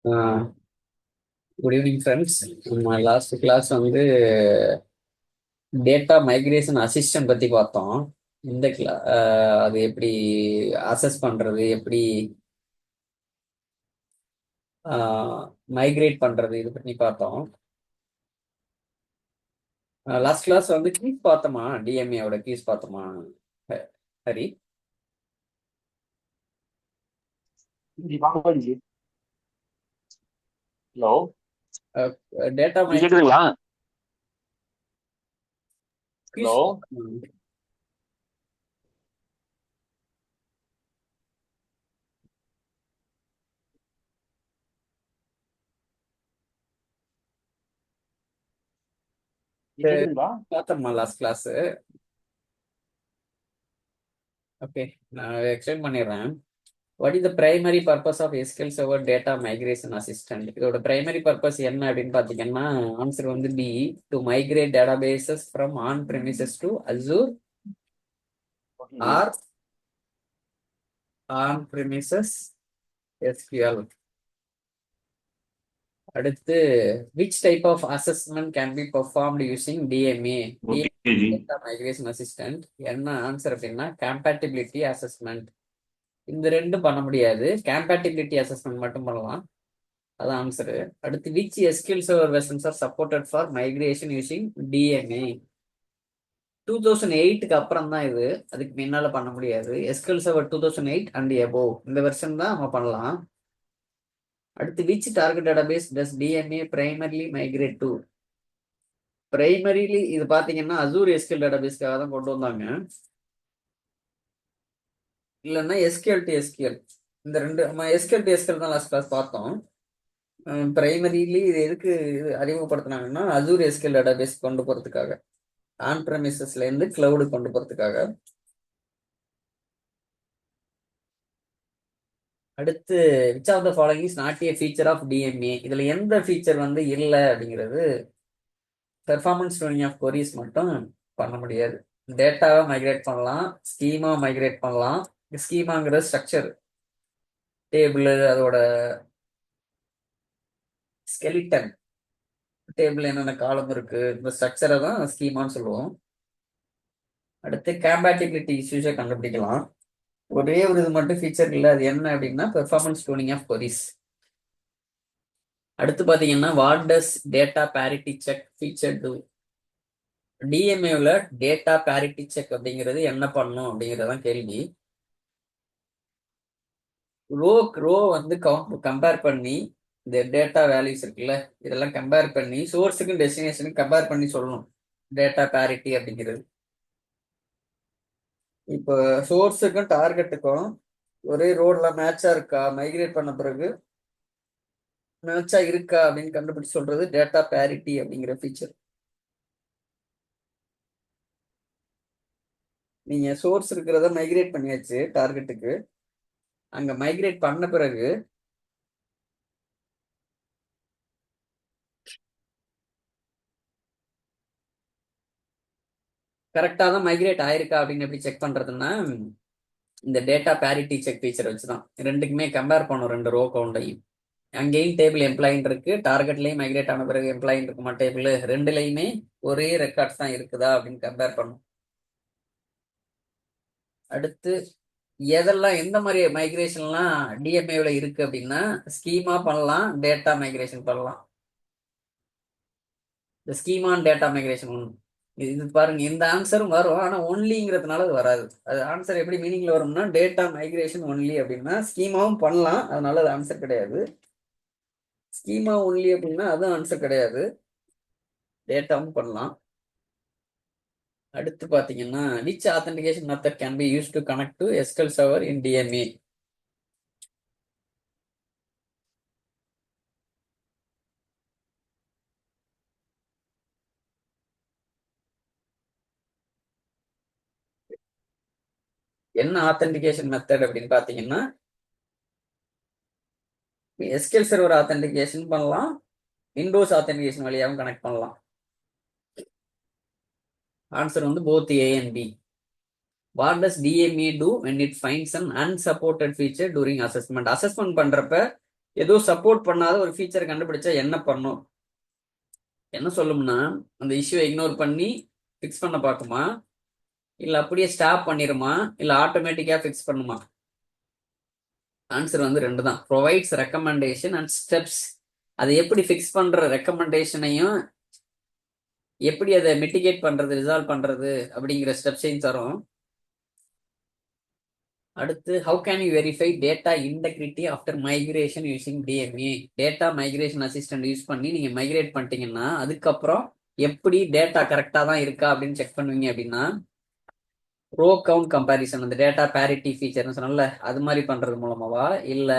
Good evening friends. நம்ம last class வந்து data migration assistant பற்றி பார்த்தோம். இந்த அது எப்படி அசஸ் பண்ணுறது, எப்படி மைக்ரேட் பண்ணுறது, இது பற்றி பார்த்தோம். லாஸ்ட் கிளாஸ் வந்து கீஸ் பார்த்தோமா, டிஎம்ஏவோட கீஸ் பார்த்தோமா ஹரி? ஜி வாங்க ஜி. ஹலோ டேட்டா ஜி கேக்குதுங்களா? கீஸ் ஹலோ ஜி கேக்குதுங்களா? பார்த்தோமா லாஸ்ட் கிளாஸ்? ஓகே, நான் எக்ஸ்பிளைன் பண்ணிடுறேன். What is the primary purpose of SQL server data migration assistant? இதோட பிரைமரி பர்பஸ் என்ன அப்படின்னு பார்த்தீங்கன்னா, ஆன்சர் வந்து B, to migrate databases from on premises to Azure okay ji. Or on premises SQL. அடுத்து, which type of assessment can be performed using DMA okay ji. Data migration assistant? என்ன answer அப்படின்னா compatibility assessment. இந்த ரெண்டும் பண்ண முடியாது, compatibility assessment மட்டும் பண்ணலாம். அதான் ஆன்சரு. அடுத்து, which SQL server versions are supported for migration using DMA? 2008க்கு அப்புறம் தான் இது, அதுக்கு முன்னால பண்ண முடியாது. எஸ்கியூஎல் சர்வர் 2008 அண்ட் எபோவ் இந்த வெர்ஷன் தான் நம்ம பண்ணலாம். அடுத்து, which target database does DMA primarily migrate to? Primarily இது பாத்தீங்கன்னா அசூர் எஸ்கியூஎல் டேட்டாபேஸ்க்காக தான் கொண்டு வந்தாங்க. இல்லைன்னா எஸ்கியூஎல் டு எஸ்கியூஎல், இந்த ரெண்டு. நம்ம எஸ்கியூஎல் டு எஸ்கியூஎல் தான் லாஸ்ட் கிளாஸ் பார்த்தோம். பிரைமரிலி இது எதுக்கு அறிமுகப்படுத்தினாங்கன்னா அசூர் எஸ்கியூஎல் டேட்டாபேஸ் கொண்டு போறதுக்காக, ஆன் பிரமிசஸ்ல இருந்து கிளவுடு கொண்டு போறதுக்காக. அடுத்து, which of the following is not a feature of DMA? இதுல எந்த ஃபீச்சர் வந்து இல்லை அப்படிங்கிறது? பெர்ஃபார்மன்ஸ் ட்யூனிங் ஆஃப் கொரிஸ் மட்டும் பண்ண முடியாது. டேட்டாவை மைக்ரேட் பண்ணலாம், ஸ்கீமா மைக்ரேட் பண்ணலாம். ஸ்கீமாங்கிற ஸ்ட்ரக்சர், டேபிள், அதோட ஸ்கெலிட்டன், டேபிள் என்னென்ன காலம் இருக்கு, இந்த ஸ்ட்ரக்சரை தான் ஸ்கீமான்னு சொல்லுவோம். அடுத்து, கம்பேட்டிபிலிட்டி இஷ்யூஸை கண்டுபிடிக்கலாம். ஒரே ஒரு இது மட்டும் ஃபீச்சர் இல்லை, அது என்ன அப்படின்னா பெர்ஃபார்மன்ஸ் ட்யூனிங் ஆஃப் கொரிஸ். அடுத்து பாத்தீங்கன்னா, what does data parity check feature do? டிஎம்ஏவில் டேட்டா பேரிட்டி செக் அப்படிங்கிறது என்ன பண்ணும் அப்படிங்கிறதான் கேள்வி. ரோ வந்து கம்பேர் பண்ணி, இந்த டேட்டா வேல்யூஸ் இருக்குல்ல, இதெல்லாம் கம்பேர் பண்ணி சோர்ஸுக்கும் டெஸ்டினேஷனுக்கும் கம்பேர் பண்ணி சொல்லணும் டேட்டா பேரிட்டி அப்படிங்கிறது. இப்போ சோர்ஸுக்கும் டார்கெட்டுக்கும் ஒரே ரோட்ல மேட்சா இருக்கா, மைக்ரேட் பண்ண பிறகு மேட்சா இருக்கா அப்படின்னு கண்டுபிடிச்சு சொல்றது டேட்டா பேரிட்டி அப்படிங்கிற ஃபீச்சர். நீங்க சோர்ஸ் இருக்கிறத மைக்ரேட் பண்ணியாச்சு டார்கெட்டுக்கு, அங்க மைக்ரேட் பண்ண பிறகு கரெக்டா தான் மைக்ரேட் ஆயிருக்கா அப்படின்னு எப்படி செக் பண்றதுன்னா, இந்த டேட்டா பேரிட்டி செக் ஃபீச்சர் வச்சுதான் ரெண்டுக்குமே கம்பேர் பண்ணும், ரெண்டு ரோ கவுண்டையும். அங்கேயும் டேபிள் எம்ப்ளாயின் இருக்கு, டார்கெட்லயும் மைக்ரேட் ஆன பிறகு எம்ப்ளாயின் இருக்குமா டேபிள், ரெண்டுலையுமே ஒரே ரெக்கார்ட்ஸ் தான் இருக்குதா அப்படின்னு கம்பேர் பண்ணும். அடுத்து, எதெல்லாம் எந்த மாதிரி மைக்ரேஷன்லாம் டிஎம்ஏவில் இருக்கு அப்படின்னா, ஸ்கீமா பண்ணலாம், டேட்டா மைக்ரேஷன் பண்ணலாம். இந்த ஸ்கீமா டேட்டா மைக்ரேஷன் இது பாருங்க, இந்த ஆன்சரும் வரும், ஆனா ஒன்லிங்கிறதுனால அது வராது. அது ஆன்சர் எப்படி மீனிங்ல வரும்னா, டேட்டா மைக்ரேஷன் ஒன்லி அப்படின்னா ஸ்கீமாவும் பண்ணலாம், அதனால அது ஆன்சர் கிடையாது. ஸ்கீமா ஒன்லி அப்படின்னா அதுவும் ஆன்சர் கிடையாது, டேட்டாவும் பண்ணலாம். அடுத்து பாத்தீங்கன்னா, which authentication method can be use to connect to SQL server in DMA? என்ன ஆத்தன்டிகேஷன் மெத்தட் அப்படின்னு பாத்தீங்கன்னா, எஸ்கியூஎல் சர்வர் ஆத்தன்டிகேஷன் பண்ணலாம், விண்டோஸ் ஆத்தன்டிகேஷன் வழியாகவும் கனெக்ட் பண்ணலாம். ஆன்சர் வந்து both A and B. What does DMA do when it finds an unsupported feature during assessment? Assessment பண்றப்ப ஏதோ support பண்ணாத ஒரு ஃபீச்சர் கண்டுபிடிச்சா என்ன பண்ணும்? என்ன சொல்லும்னா, அந்த இஷ்யூவை இக்னோர் பண்ணி ஃபிக்ஸ் பண்ண பார்க்குமா, இல்ல அப்படியே ஸ்டாப் பண்ணிருமா, இல்ல ஆட்டோமேட்டிக்கா ஃபிக்ஸ் பண்ணுமா? ஆன்சர் வந்து ரெண்டு தான். Provides recommendation and steps. அதை எப்படி ஃபிக்ஸ் பண்ற ரெக்கமெண்டேஷனையும் எப்படி அதை மிட்டிகேட் பண்றது, ரிசால்வ் பண்றது அப்படிங்கிற ஸ்டெப்ஸையும் தரும். அடுத்து, how can you verify data integrity after migration using DMA? Data migration assistant use பண்ணி நீங்க மைக்ரேட் பண்ணிட்டீங்கன்னா அதுக்கப்புறம் எப்படி டேட்டா கரெக்டா தான் இருக்கா அப்படின்னு செக் பண்ணுவீங்க அப்படின்னா, ரோ கவுண்ட் கம்பேரிசன், அந்த டேட்டா பேரிட்டி ஃபீச்சர்னு சொன்னல, அது மாதிரி பண்றது மூலமாவா, இல்ல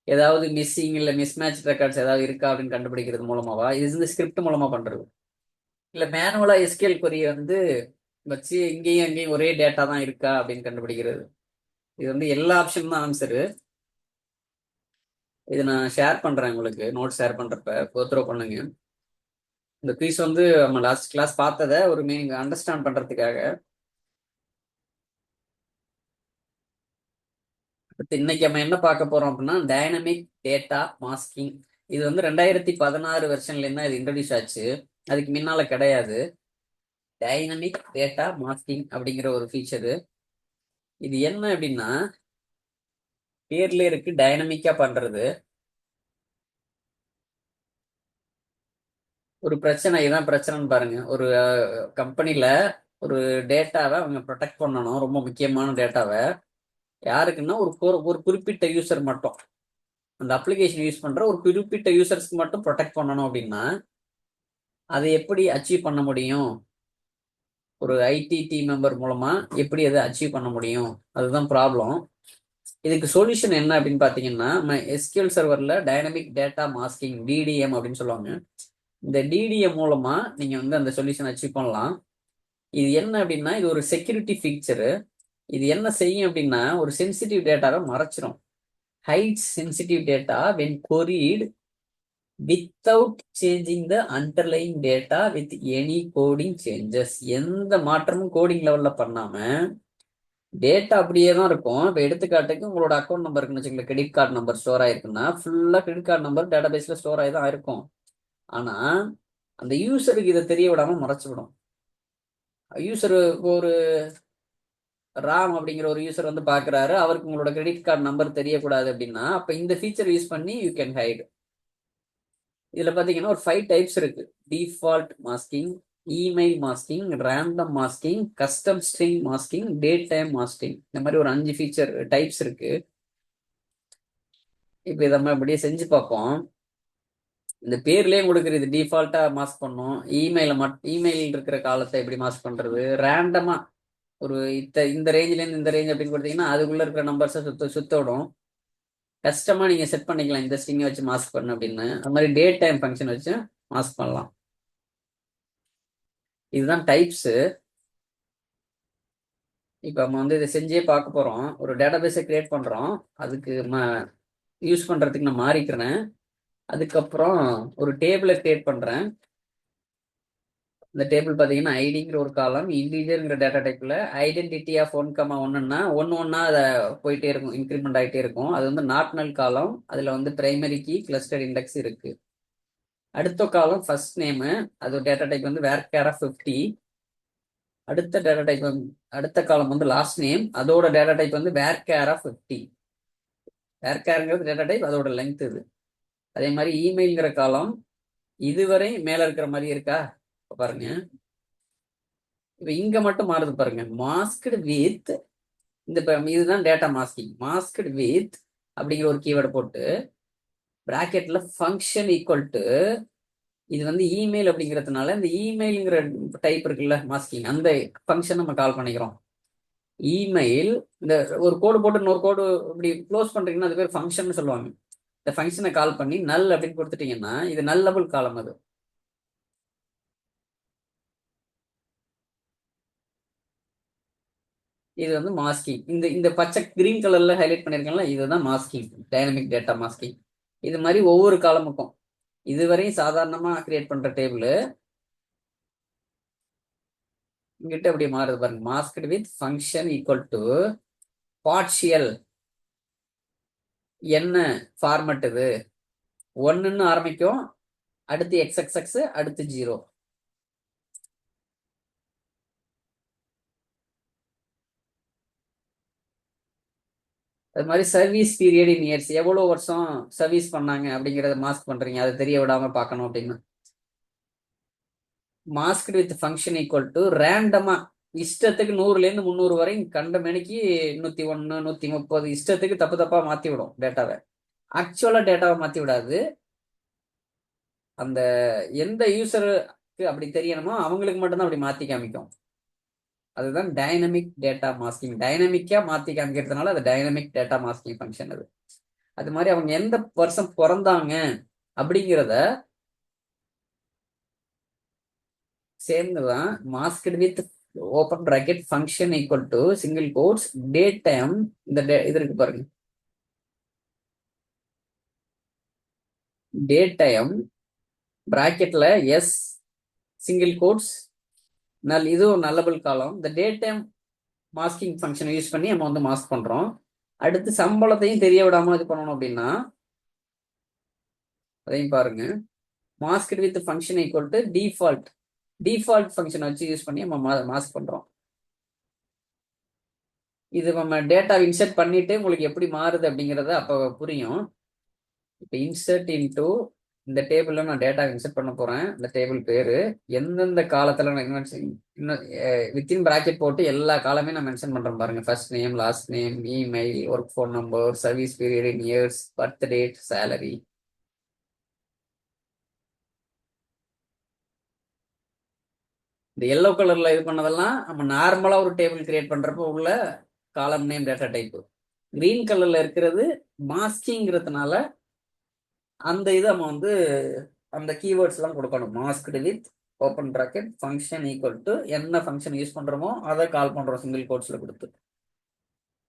ஏதாவது மிஸ்ஸிங் இல்ல மிஸ்மேட்ச் ரெக்கார்ட்ஸ் ஏதாவது இருக்கா அப்படின்னு கண்டுபிடிக்கிறது மூலமாவா, இது இந்த ஸ்கிரிப்ட் மூலமா பண்றது, இல்ல மேனுவலா எஸ்கியூஎல் கொரியை வந்து வச்சு இங்கேயும் அங்கேயும் ஒரே டேட்டா தான் இருக்கா அப்படின்னு கண்டுபிடிக்கிறது. இது வந்து எல்லா ஆப்ஷன் தான் ஆன்சரு. இது நான் ஷேர் பண்றேன் உங்களுக்கு, நோட் ஷேர் பண்றப்ப கோத்ரோ பண்ணுங்க. இந்த குயிஸ் வந்து நம்ம லாஸ்ட் கிளாஸ் பார்த்ததை ஒரு மீனிங் அண்டர்ஸ்டாண்ட் பண்றதுக்காக. அடுத்து இன்னைக்கு நம்ம என்ன பார்க்க போறோம் அப்படின்னா, டைனமிக் டேட்டா மாஸ்கிங். இது வந்து 2016 வெர்ஷன்ல இருந்தா இது இன்ட்ரடியூஸ் ஆச்சு, அதுக்கு முன்னால கிடையாது. டைனமிக் டேட்டா மாஸ்கிங் அப்படிங்கிற ஒரு ஃபீச்சரு. இது என்ன அப்படின்னா, பேர்ல இருக்கு டைனமிக்கா பண்றது. ஒரு பிரச்சனை, இதான் பிரச்சனைன்னு பாருங்க. ஒரு கம்பெனில ஒரு டேட்டாவை அவங்க ப்ரொடெக்ட் பண்ணணும், ரொம்ப முக்கியமான டேட்டாவை. யாருக்குன்னா ஒரு குறிப்பிட்ட யூசர் மட்டும், அந்த அப்ளிகேஷன் யூஸ் பண்ற ஒரு குறிப்பிட்ட யூசர்ஸ்க்கு மட்டும் ப்ரொடெக்ட் பண்ணணும் அப்படின்னா அதை எப்படி அச்சீவ் பண்ண முடியும்? ஒரு ஐடி டீம் மெம்பர் மூலமா எப்படி அதை அச்சீவ் பண்ண முடியும்? அதுதான் ப்ராப்ளம். இதுக்கு சொல்யூஷன் என்ன அப்படின்னு பாத்தீங்கன்னா, எஸ்கியூஎல் சர்வர்ல டைனமிக் டேட்டா மாஸ்கிங், டிடிஎம் அப்படின்னு சொல்லுவாங்க. இந்த டிடிஎம் மூலமா நீங்க வந்து அந்த சொல்யூஷன் அச்சீவ் பண்ணலாம். இது என்ன அப்படின்னா, இது ஒரு செக்யூரிட்டி ஃபீச்சரு. இது என்ன செய்யும் அப்படின்னா, ஒரு சென்சிட்டிவ் டேட்டாவை மறைச்சிரும். Hides sensitive data when queried without changing the underlying data with any coding changes. எந்த மாற்றமும் கோடிங் லெவல்ல பண்ணாம டேட்டா அப்படியே தான் இருக்கும். இப்போ எடுத்துக்காட்டுக்கு உங்களோட அக்கௌண்ட் நம்பர் இருக்குன்னு வச்சுக்கோங்க, கிரெடிட் கார்டு நம்பர் ஸ்டோர் ஆயிருக்குன்னா ஃபுல்லா கிரெடிட் கார்டு நம்பர் டேட்டா பேஸ்ல ஸ்டோர் ஆகி தான் இருக்கும். ஆனா அந்த யூசருக்கு இதை தெரிய விடாம மறைச்சு விடும். யூசர் ஒரு ராம் அப்படிங்கிற ஒரு யூசர் வந்து பாக்குறாரு, அவருக்கு உங்களோட கிரெடிட் கார்டு நம்பர் தெரியக்கூடாது அப்படின்னா, அப்ப இந்த ஃபீச்சர் யூஸ் பண்ணி யூ கேன் ஹைட். இதுல பாத்தீங்கன்னா ஒரு 5 டைப்ஸ் இருக்கு. Default masking, email masking, random masking, custom string masking, date time masking. இந்த மாதிரி ஒரு 5 ஃபீச்சர் டைப்ஸ் இருக்கு. இப்போ இதை நம்ம அப்படியே செஞ்சு பார்ப்போம். இந்த பேர்லயே கொடுக்குறது, இது டிஃபால்ட்டா மாஸ்க் பண்ணும். இமெயில் இருக்கிற காலத்தை எப்படி மாஸ்க் பண்றது, ரேண்டமா ஒரு இந்த ரேஞ்சில இருந்து இந்த ரேஞ்ச் அப்படின்னு கொடுத்தீங்கன்னா அதுக்குள்ள இருக்கிற நம்பர்ஸை சுத்த விடும். கஷ்டமா நீங்க செட் பண்ணிக்கலாம், இந்த ஸ்ட்ரிங்கை வச்சு மாஸ்க் பண்ணு அப்படின்னு. அது மாதிரி டேட் டைம் ஃபங்க்ஷன் வச்சு மாஸ்க் பண்ணலாம். இதுதான் டைப்ஸ். இப்போ நம்ம வந்து இதை செஞ்சே பார்க்க போறோம். ஒரு டேட்டாபேஸை கிரியேட் பண்றோம், அதுக்கு யூஸ் பண்றதுக்கு நான் மாறிக்கிறேன். அதுக்கப்புறம் ஒரு டேபிளை கிரியேட் பண்றேன். இந்த டேபிள் பார்த்தீங்கன்னா ஐடிங்கிற ஒரு காலம், இன்டீஜர்ங்கிற டேட்டா டைப்ல ஐடென்டிட்டி ஆஃப் 1,1ன்னா ஒன்னா அதை போயிட்டே இருக்கும், இன்க்ரிமெண்ட் ஆகிட்டே இருக்கும். அது வந்து நாட் நல் காலம், அதுல வந்து பிரைமரி கீ கிளஸ்டர் இண்டெக்ஸ் இருக்கு. அடுத்த காலம் ஃபர்ஸ்ட் நேமு, அது டேட்டா டைப் வந்து வேர்கேர் ஆஃப் 50. அடுத்த டேட்டா டைப் அடுத்த காலம் வந்து லாஸ்ட் நேம், அதோட டேட்டா டைப் வந்து வேர்கேர் ஆஃப் 50. வேர்கேருங்கிறது டேட்டா டைப், அதோட லென்த் இது. அதே மாதிரி இமெயில்ங்கிற காலம் இதுவரை மேல இருக்கிற மாதிரி இருக்கா பாருங்க. இப்ப இங்க மட்டும் மாறுது பாருங்க, மாஸ்க்டு வித், இந்த இதுதான் டேட்டா மாஸ்கிங். மாஸ்க்டு வித் அப்படிங்கிற ஒரு கீவேர்டு போட்டு பிராக்கெட்ல ஃபங்க்ஷன் ஈக்குவல் டு, இது வந்து இமெயில் அப்படிங்கிறதுனால இந்த இமெயில்ங்கிற டைப் இருக்குல்ல மாஸ்கிங், அந்த ஃபங்க்ஷன் நம்ம கால் பண்ணிக்கிறோம். இமெயில் இந்த ஒரு கோடு போட்டு இன்னொரு கோடு இப்படி க்ளோஸ் பண்றீங்கன்னா அது பேர் ஃபங்க்ஷன் சொல்லுவாங்க. இந்த ஃபங்க்ஷனை கால் பண்ணி நல் அப்படின்னு கொடுத்துட்டீங்கன்னா இது நல்லபிள் காலம். அது இது வந்து மாஸ்கிங். இந்த இந்த பச்சை கிரீன் கலர்ல ஹைலைட் பண்ணிருக்கேன்ல, இதுதான் மாஸ்கிங், டைனமிக் டேட்டா மாஸ்கிங். இது மாதிரி ஒவ்வொரு காலமுக்கும் இதுவரையும் சாதாரணமா கிரியேட் பண்ற டேபிள் இங்கிட்ட அப்படி மாறுது பாருங்க. Masked with function equal to partial என்ன ஃபார்மட் இது? 1ன்னு ஆரம்பிக்கும், அடுத்து XXX, அடுத்து 0. அது மாதிரி சர்வீஸ் பீரியட் இன் இயர்ஸ், எவ்வளவு வருஷம் சர்வீஸ் பண்ணாங்க அப்படிங்கறத மாஸ்க் பண்றீங்க, அதை தெரிய விடாம பார்க்கணும் அப்படின்னு. Mask with function equal to ரேண்டமா இஷ்டத்துக்கு 100ல இருந்து 300 வரை கண்ட மணிக்கு 101 130 இஷ்டத்துக்கு தப்பு தப்பா மாத்தி விடும் டேட்டாவை. ஆக்சுவலா டேட்டாவை மாத்தி விடாது. அந்த எந்த யூசருக்கு அப்படி தெரியணுமோ அவங்களுக்கு மட்டும்தான் அப்படி மாத்தி காமிக்கும். அதுதான் டைனமிக் டேட்டா மாஸ்கிங். டைனமிக்கா மாத்தி காமிக்கிறதுனால அது டைனமிக் டேட்டா மாஸ்கிங் ஃபங்க்ஷன். அது அது மாதிரி அவங்க எந்த வருஷம் பிறந்தாங்க அப்படிங்கிறத சேர்ந்துதான் masked with open bracket function equal to single quotes date time. இந்த இது இருக்கு பாருங்க, டேட் டைம் பிராக்கெட்ல எஸ் சிங்கிள் கோட்ஸ் நல், இது ஒரு நல்லபிள் காலம். இந்த டேட் டைம் மாஸ்கிங் ஃபங்க்ஷனை யூஸ் பண்ணி நம்ம வந்து மாஸ்க் பண்றோம். அடுத்து சம்பளத்தையும் தெரிய விடாம இது பண்ணணும் அப்படின்னா அதையும் பாருங்க, masked with function equal to default ஃபங்க்ஷனை வச்சு யூஸ் பண்ணி நம்ம மாஸ்க் பண்றோம். இது நம்ம டேட்டா இன்சர்ட் பண்ணிட்டு உங்களுக்கு எப்படி மாறுது அப்படிங்கிறத அப்போ புரியும். இப்போ இன்சர்ட் இன்டூ இந்த டேபிள்ல நான் டேட்டா இன்சர்ட் பண்ண போறேன். இந்த டேபிள் பேரு எந்தெந்த காலத்துல நான் வித்தின் பிராக்கெட் போட்டு எல்லா காலமே நான் மென்ஷன் பண்றேன் பாருங்க. First name, last name, email, work phone number, service period இன் இயர்ஸ், பர்த் டேட், சேலரி. இந்த எல்லோ கலர்ல இது பண்ணதெல்லாம் நம்ம நார்மலா ஒரு டேபிள் கிரியேட் பண்றப்போ உள்ள காலம் நேம் டேட்டா டைப். கிரீன் கலர்ல இருக்கிறது மாஸ்கிங்கிறதுனால அந்த இது நம்ம வந்து அந்த கீவேர்ட்ஸ் எல்லாம் கொடுக்கணும். Masked with open bracket function equal to என்ன ஃபங்க்ஷன் யூஸ் பண்றோமோ அதை கால் பண்றோம் சிங்கிள் கோட்ஸ்ல கொடுத்து.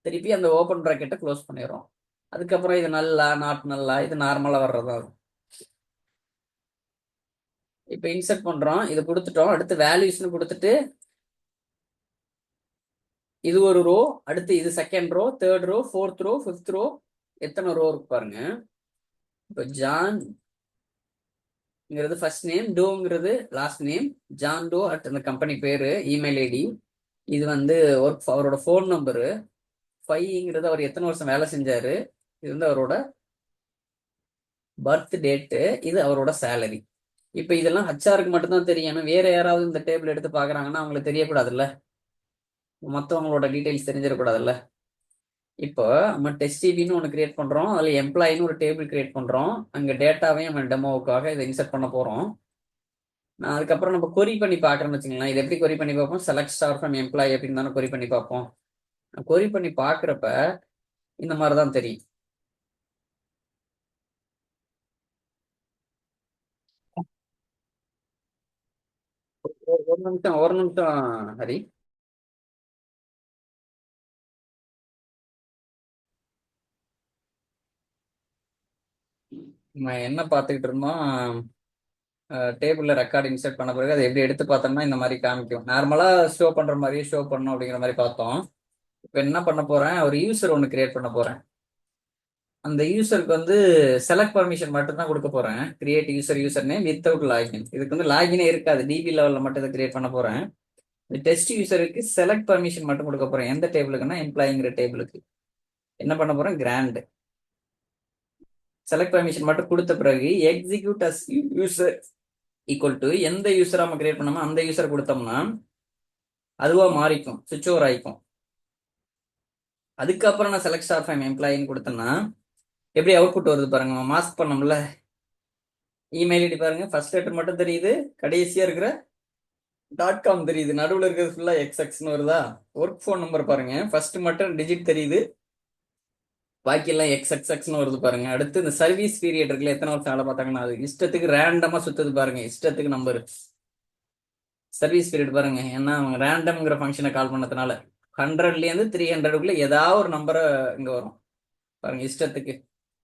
திருப்பி அந்த ஓப்பன் பிராக்கெட்டை க்ளோஸ் பண்ணிடுறோம். அதுக்கப்புறம் இது நல்லா நாட் நல்லா இது நார்மலா வர்றதா. இப்போ இன்சர்ட் பண்றோம், இது கொடுத்துட்டோம். அடுத்து வேல்யூஸ்னு கொடுத்துட்டு இது ஒரு ரோ, அடுத்து இது second row, third row, fourth row, fifth row, எத்தனை ரோ இருக்கு பாருங்க. இப்போ ஜான்ங்கிறது ஃபர்ஸ்ட் நேம், டோங்கிறது last name. John Doe at அந்த கம்பெனி பேரு, இமெயில் ஐடி, இது வந்து ஒர்க் அவரோட ஃபோன் நம்பரு, 5ங்கிறது அவர் எத்தனை வருஷம் வேலை செஞ்சாரு, இது வந்து அவரோட பர்த் டேட்டு, இது அவரோட சேலரி. இப்போ இதெல்லாம் ஹச்ஆருக்கு மட்டும்தான் தெரியணும். வேற யாராவது இந்த டேபிள் எடுத்து பாக்குறாங்கன்னா அவங்களுக்கு தெரியக்கூடாதுல்ல, மற்றவங்களோட டீடைல்ஸ் தெரிஞ்சிடக்கூடாதுல்ல. இப்போ நம்ம டெஸ்டிபின்னு ஒன்று கிரியேட் பண்றோம், அதுல எம்ப்ளாயின்னு ஒரு டேபிள் கிரியேட் பண்றோம். அங்க டேட்டாவையும் நம்ம டெமோவுக்காக இதை இன்சர்ட் பண்ண போறோம். நான் அதுக்கப்புறம் நம்ம கொரி பண்ணி பார்க்கறோம்னு வச்சுக்கலாம். இது எப்படி கொரி பண்ணி பார்ப்போம்? செலக்ட் ஸ்டார் ஃப்ரம் எம்ப்ளாயி அப்படின்னு தானே கொரி பண்ணி பார்ப்போம். கொரி பண்ணி பார்க்குறப்ப இந்த மாதிரி தான் தெரியும். ஒரு நிமிஷம் ஹரி. நம்ம என்ன பார்த்துக்கிட்டு இருந்தோம்? டேபிள்ல ரெக்கார்ட் இன்சர்ட் பண்ண பிறகு அதை எப்படி எடுத்து பார்த்தோம்னா இந்த மாதிரி காமிக்கும். நார்மலா ஷோ பண்ற மாதிரி ஷோ பண்ணணும் அப்படிங்கிற மாதிரி பார்த்தோம். இப்போ என்ன பண்ண போறேன், ஒரு யூசர் ஒன்று கிரியேட் பண்ண போறேன். அந்த யூசருக்கு வந்து செலக்ட் பர்மிஷன் மட்டும் தான் கொடுக்க போறேன். Create user name without login. இதுக்கு வந்து லாகினே இருக்காது, டிபி லெவல்ல மட்டும் இதை கிரியேட் பண்ண போறேன். இந்த டெஸ்ட் யூசருக்கு செலக்ட் பர்மிஷன் மட்டும் கொடுக்க போறேன். எந்த டேபிளுக்குன்னா எம்ப்ளாயிங்கிற டேபிளுக்கு. என்ன பண்ண போறேன், கிராண்ட் செலக்ட் பர்மிஷன் மட்டும் கொடுத்த பிறகு execute as user equal to எந்த யூசரா நம்ம கிரியேட் பண்ணோமோ அந்த யூசர் கொடுத்தோம்னா அதுவா மாறிக்கும், சுவிட்ச் ஓவர் ஆயிக்கும். அதுக்கப்புறம் நான் செலக்ட் ஸ்டார் ஃப்ரம் எம்ப்ளாயின்னு கொடுத்தேன்னா எப்படி அவுட்புட் வருது பாருங்க. நம்ம மாஸ்க் பண்ணோம்ல, இமெயில் ஐடி பாருங்க, ஃபர்ஸ்ட் லெட்டர் மட்டும் தெரியுது, கடைசியா இருக்கிற .com தெரியுது, நடுவில் இருக்கிறது ஃபுல்லா XXன்னு வருதா. ஒர்க் ஃபோன் நம்பர் பாருங்க, ஃபர்ஸ்ட் மட்டும் டிஜிட் தெரியுது, பாக்கி எல்லாம் XXXன்னு வருது பாருங்க. அடுத்து இந்த சர்வீஸ் பீரியட் இருக்குல்ல, எத்தனை வருஷம் வேலை பார்த்தாங்கன்னா அது இஷ்டத்துக்கு ரேண்டமா சுத்துது பாருங்க, இஷ்டத்துக்கு நம்பர். சர்வீஸ் பீரியட் பாருங்க, ஏன்னா அவங்க ரேண்டம்ங்கிற ஃபங்க்ஷனை கால் பண்ணதுனால 100லேருந்து 300க்குள்ள ஏதாவது ஒரு நம்பரை இங்க வரும் பாருங்க. இஷ்டத்துக்கு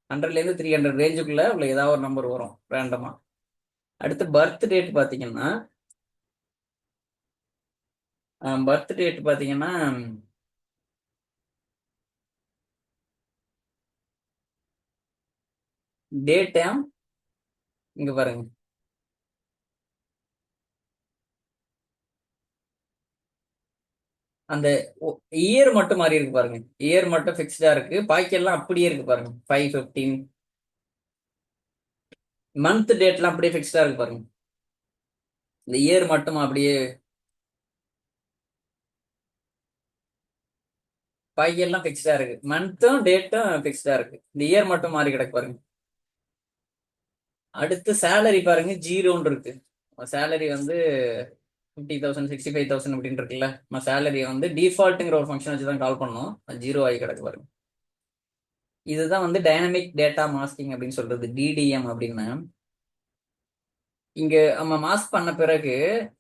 100லேருந்து 300 ரேஞ்சுக்குள்ள உள்ள ஏதாவது ஒரு நம்பர் வரும் ரேண்டமா. அடுத்து பர்த் டேட் பாத்தீங்கன்னா, பர்த் டேட் பாத்தீங்கன்னா டே டைம் இங்க பாருங்க, அந்த இயர் மட்டும் மாறி இருக்கு பாருங்க. இயர் மட்டும் ஃபிக்ஸ்டா இருக்கு, பாக்கி எல்லாம் அப்படியே இருக்கு பாருங்க. 5/15 மந்த் டேட்லாம் அப்படியே ஃபிக்ஸ்டா இருக்கு பாருங்க. இந்த இயர் மட்டும் அப்படியே, பாக்கி எல்லாம் ஃபிக்ஸ்டா இருக்கு. மந்த்தும் டேட்டும் ஃபிக்ஸ்டா இருக்கு, இந்த இயர் மட்டும் மாறி கிடக்கு பாருங்க. அடுத்து சேலரி பாருங்க, ஜீரோன்னு இருக்கு. சேலரி வந்து 50,000 65,000 அப்படின்னு இருக்குல்ல. நம்ம சேலரி வந்து டிஃபால்ட்டுங்கிற ஒரு ஃபங்க்ஷன் வச்சு தான் கால் பண்ணோம், ஜீரோ ஆகி கிடக்கு பாருங்க. இதுதான் வந்து டைனமிக் டேட்டா மாஸ்கிங் அப்படின்னு சொல்றது, டிடிஎம் அப்படின்னு. இங்க நம்ம மாஸ்க் பண்ண பிறகு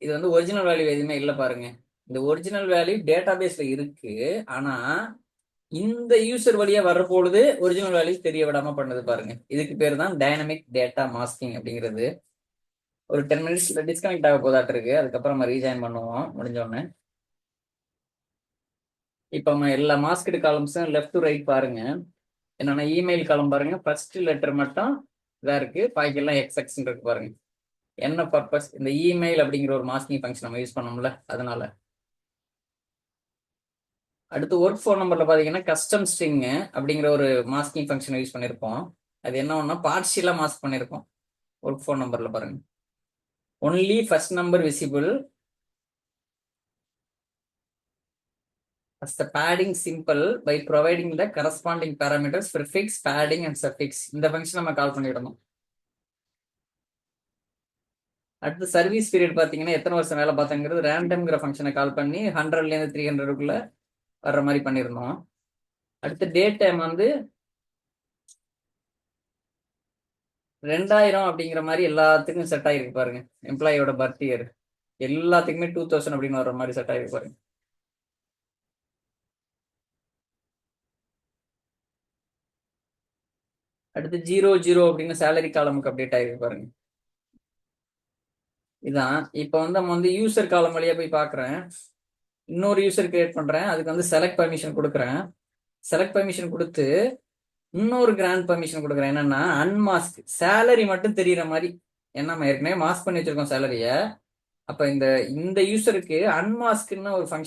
இது வந்து ஒரிஜினல் வேல்யூ எதுவுமே இல்லை பாருங்க. இந்த ஒரிஜினல் வேல்யூ டேட்டா பேஸ்ல இருக்கு, ஆனா இந்த யூசர் வழியா வர்ற பொழுது ஒரிஜினல் வேல்யூ தெரிய விடாம பண்ணுது பாருங்க. இதுக்கு பேர் தான் டைனமிக் டேட்டா மாஸ்கிங் அப்படிங்கிறது. ஒரு 10 மினிட்ஸ்ல டிஸ்கனெக்ட் ஆக போதாட்டு இருக்கு, அதுக்கப்புறம் நம்ம ரீஜாயின் பண்ணுவோம் முடிஞ்ச உடனே. இப்போ நம்ம எல்லா மாஸ்க்டு காலம்ஸும் லெஃப்ட் டு ரைட் பாருங்க. என்னன்னா இமெயில் காலம் பாருங்க, ஃபர்ஸ்ட் லெட்டர் மட்டும் இதா இருக்கு, பாக்கி எல்லாம் எக்ஸ் இருக்கு பாருங்க. என்ன பர்பஸ், இந்த இமெயில் அப்படிங்கிற ஒரு மாஸ்கிங் ஃபங்க்ஷன் நம்ம யூஸ் பண்ணோம்ல, அதனால. அடுத்து ஒர்க் ஃபோன் நம்பர்ல பாத்தீங்கன்னா கஸ்டம் ஸ்ட்ரிங் அப்படிங்கிற ஒரு மாஸ்கிங் ஃபங்க்ஷன் யூஸ் பண்ணிருப்போம். அது என்ன ஒன்னா பார்ஷியலா மாஸ்க் பண்ணிருப்போம். ஒர்க் ஃபோன் நம்பர்ல பாருங்க, only first number visible as the padding simple by providing the corresponding parameters prefix, padding and suffix. இந்த ஃபங்க்ஷன் நம்ம கால் பண்ணிடணும். அடுத்து சர்வீஸ் பீரியட் பாத்தீங்கன்னா எத்தனை வருஷம் வேலை பார்த்தாங்கிறது ரேண்டம்ங்கிற ஃபங்க்ஷனை கால் பண்ணி 100ல இருந்து 300க்குள்ள வர்ற மாதிரி பண்ணிருந்தோம். அடுத்து டேட் டைம் வந்து 2000 அப்படிங்கிற மாதிரி எல்லாத்துக்கும் செட் ஆகிருக்கு பாருங்க. எம்ப்ளாயோட பர்த் இயர் எல்லாத்துக்குமே 2000 அப்படின்னு வர்ற மாதிரி செட் ஆகிருக்கு பாருங்க. அடுத்து 00 அப்படின்னு சேலரி காலமுக்கு அப்டேட் ஆகிருக்கு பாருங்க. இதான் இப்போ வந்து நம்ம வந்து யூசர் காலம் வழியா போய் பாக்குறேன், இன்னொரு யூசர் கிரியேட் பண்றேன், அதுக்கு வந்து செலக்ட் பர்மிஷன் கொடுக்குறேன். செலக்ட் பர்மிஷன் கொடுத்து இன்னொரு கிராண்ட் பர்மிஷன் கொடுக்குறேன், என்னன்னா அன்மாஸ்க் சேலரி மட்டும் தெரியற மாதிரி. ஏன்னா நம்ம ஏற்கனவே மாஸ்க் பண்ணி வச்சிருக்கோம் சேலரிய. அப்ப இந்த யூசருக்கு அன்மாஸ்க்னு ஒரு ஃபங்க்ஷன்